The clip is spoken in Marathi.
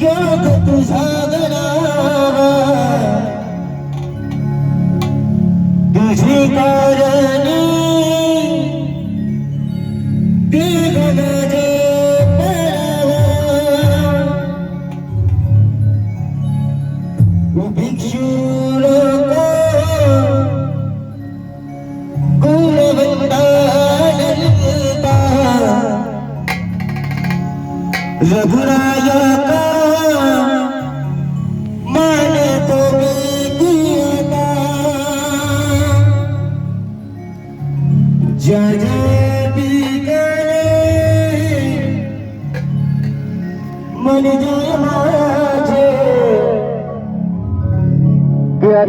योग तुझा गणावा तुझी कारणी देह माझे पडावा भिक्षू लोक गुणवंता रघुराय का मानतो मी आता ज्या ज्या ठिकाणी मन जय माझे त्या